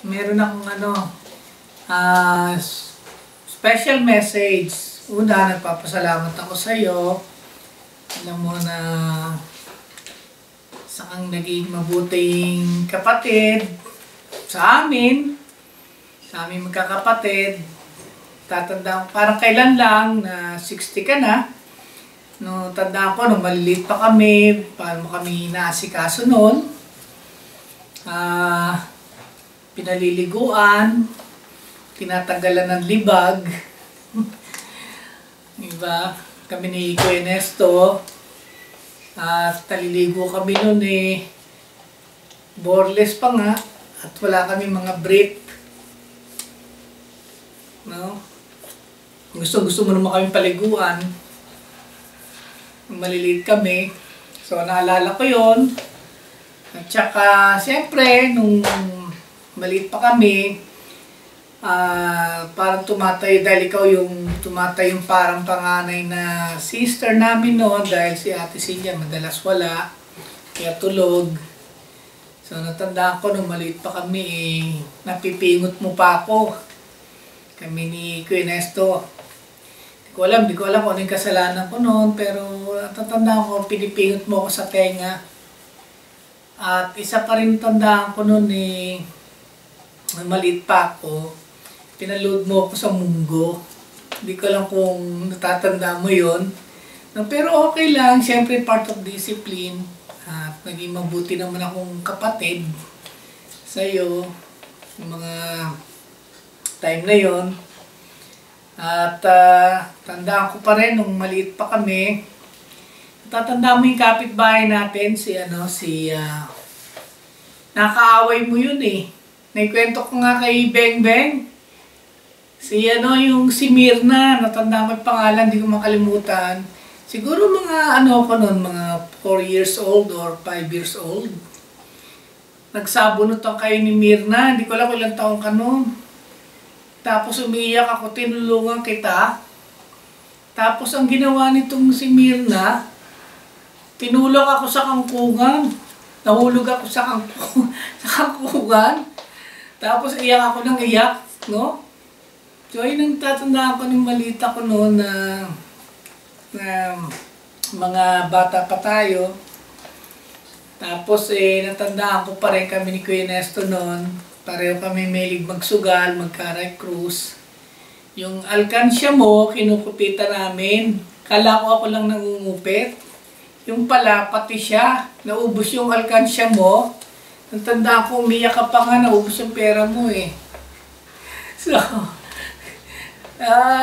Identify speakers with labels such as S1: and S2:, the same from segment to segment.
S1: Meron akong special message. Una, nagpapasalamat ako sa iyo. Alam mo na sa kang naging mabuting kapatid sa amin magkakapatid. Tatandaan ko, parang kailan lang na 60 ka na. No, tandaan ko, nung maliliit pa kami, paano mo kami naasikaso noon. Pinaliliguan, tinatanggalan ng libag. Diba? Kami ni Kuya Ernesto. Taliligo kami noon boreless pa nga. At wala kami mga brief. No? Gusto mo naman kami paliguan. Maliliit kami. So, naalala ko yon. At saka, siyempre, nung maliit pa kami, parang tumatay, dahil ikaw yung tumatay yung parang panganay na sister namin noon, dahil si Ate Celia madalas wala, kaya tulog. So, natandaan ko, nung maliit pa kami, napipingot mo pa ako. Kami ni Kuya Ernesto. Di ko alam kung ano yung kasalanan ko noon, pero natatandaan ko, pinipingot mo ako sa tenga. At isa pa rin tandaan ko noon maliit pa ako, pinaload mo ako sa munggo. Hindi ko alam kung natatanda mo yon. No, pero okay lang, siyempre part of discipline. At naging mabuti naman akong kapatid sa iyo yung mga time na yon. At tandaan ko pa rin nung maliit pa kami. Tatandaan mo yung kapitbahay natin, nakaaway mo yun Naikwento ko nga kay Beng Beng. Si Mirna, natandaan ko yung pangalan, hindi ko makalimutan. Siguro mga mga 4 years old or 5 years old. Nagsabunot ang kayo ni Mirna, hindi ko alam kung ilang taong ka noon. Tapos umiiyak ako, tinulungan kita. Tapos ang ginawa nitong si Mirna, tinulak ako sa kangkungan. Nahulog ako sa kangkungan. Tapos iyak ako ng iyak, no? So yun ang tatandaan ko ng maliit ako noon na mga bata pa tayo. Tapos natandaan ko pa rin kami ni Kuya Ernesto noon. Pareho kami mahilig magsugal, magkaray cruise. Yung alkansya mo, kinukupitan namin. Kala ko ako lang nangungupit. Yung pala, pati siya. Naubos yung alkansya mo. Natandaan ko, umiyak ka pa nga, naubos yung pera mo So,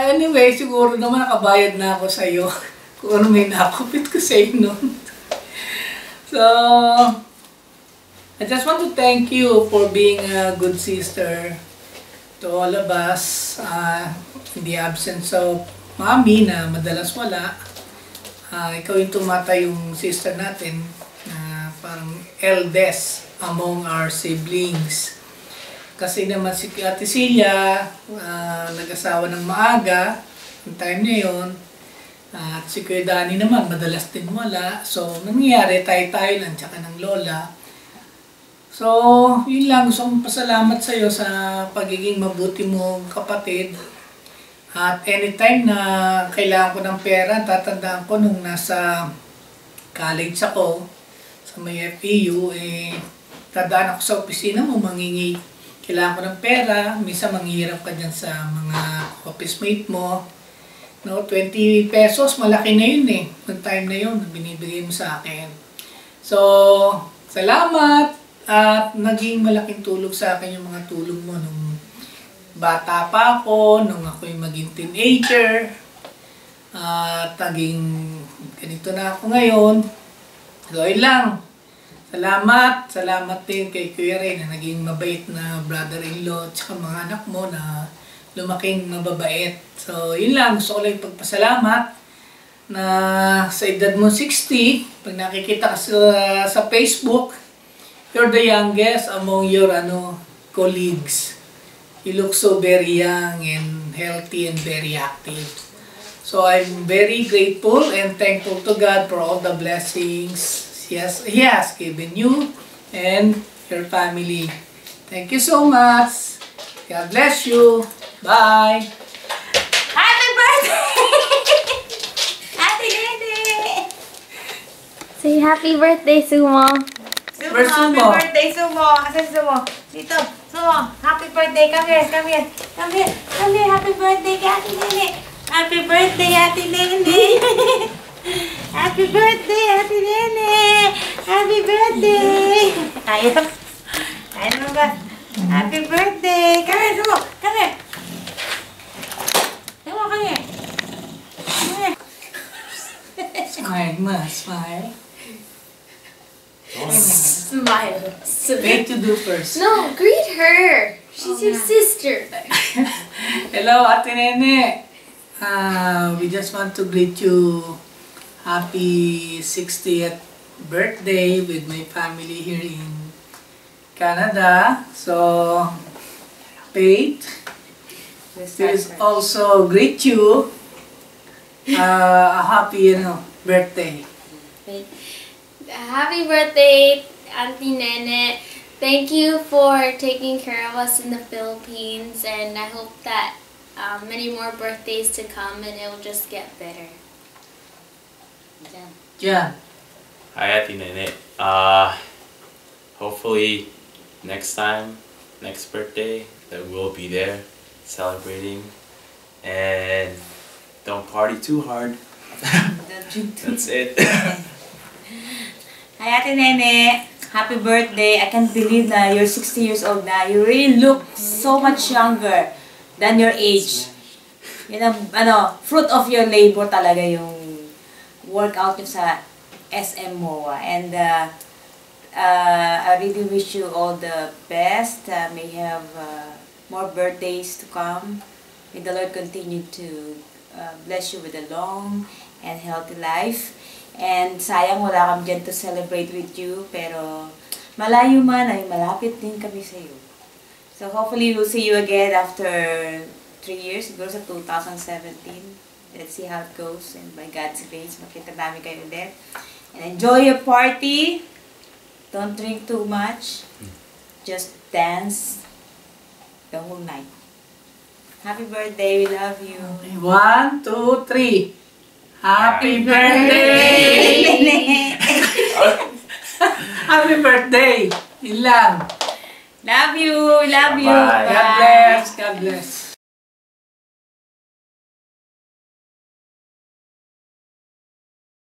S1: anyway, siguro naman nakabayad na ako sa'yo. Kung ano may nakupit ko sa'yo noon. So, I just want to thank you for being a good sister to all of us. In the absence of Mommy na madalas wala, ikaw yung tumatay yung sister natin na parang eldest among our siblings. Kasi naman si Ate Celia, nag-asawa ng maaga, yung time na yun. At si Kuya Danny naman, madalas din wala. So, nangyayari tayo-tayo lang, tsaka ng lola. So, yun lang. Gusto kong pasalamat sa iyo sa pagiging mabuti mong kapatid. At anytime na kailangan ko ng pera, tatandaan ko nung nasa college ako, sa may FEU, tadaan ako sa opisina mo, mangingi. Kailangan ko ng pera, minsan manghihirap ka dyan sa mga office mate mo. No, 20 pesos, malaki na yun Noong time na yun, binibigay mo sa akin. So, salamat! At naging malaking tulog sa akin yung mga tulog mo nung bata pa ako, nung ako'y maging teenager. At naging ganito na ako ngayon. So, yun lang. Salamat din kay Kuya Ray na naging mabait na brother-in-law at saka mga anak mo na lumaking mababait. So, yun lang. Gusto ko lang ipagpasalamat na sa edad mo 60, pag nakikita ka sa Facebook, you're the youngest among your colleagues. You look so very young and healthy and very active. So I'm very grateful and thankful to God for all the blessings He has given you and your family. Thank you so much. God bless you. Bye.
S2: Happy birthday! Ate Nene!
S3: Say happy birthday, Sumo.
S1: Where's
S2: Happy
S1: Sumo?
S2: birthday, Sumo! Asan Sumo? Dito. Sumo, happy birthday. Come here, come here. Come here, come here. Happy birthday kay Ate Nene. Happy birthday, Ate Nene. Happy birthday, Ate Nene. Happy birthday. Ayaw. Ayaw mo ba? Happy birthday. Come here, Sumo. Come here. Sumo, come here. Come here.
S1: Smile, ma. Smile.
S3: Smile.
S1: Wait to do first.
S3: No, greet her. She's your sister.
S1: Hello, Ate Nene. We just want to greet you happy 60th birthday with my family here in Canada. So, Faith will also greet you a happy, birthday.
S3: Happy birthday, Auntie Nene. Thank you for taking care of us in the Philippines, and I hope that many more birthdays to come, and it will just get better.
S1: Jan.
S4: Hi, Ate Nene. Hopefully next time, next birthday, that we'll be there celebrating, and don't party too hard. That's it.
S2: Hi, Ate Nene. Happy birthday. I can't believe na you're 60 years old na. You really look so much younger than your age. Yan ang, fruit of your labor talaga yung workout nyo sa SM MOA. And I really wish you all the best. May you have more birthdays to come. May the Lord continue to bless you with a long and healthy life. And sayang wala kami dyan to celebrate with you, pero malayo man ay malapit din kami sa iyo. So hopefully we'll see you again after 3 years, siguro sa 2017. Let's see how it goes, and by God's grace, makita namin kayo ulit. And enjoy your party. Don't drink too much. Just dance the whole night. Happy birthday, we love you.
S1: 1, 2, 3. Happy birthday! Happy birthday! Yun lang.
S2: Love you, love you.
S4: Bye.
S1: God bless, God bless.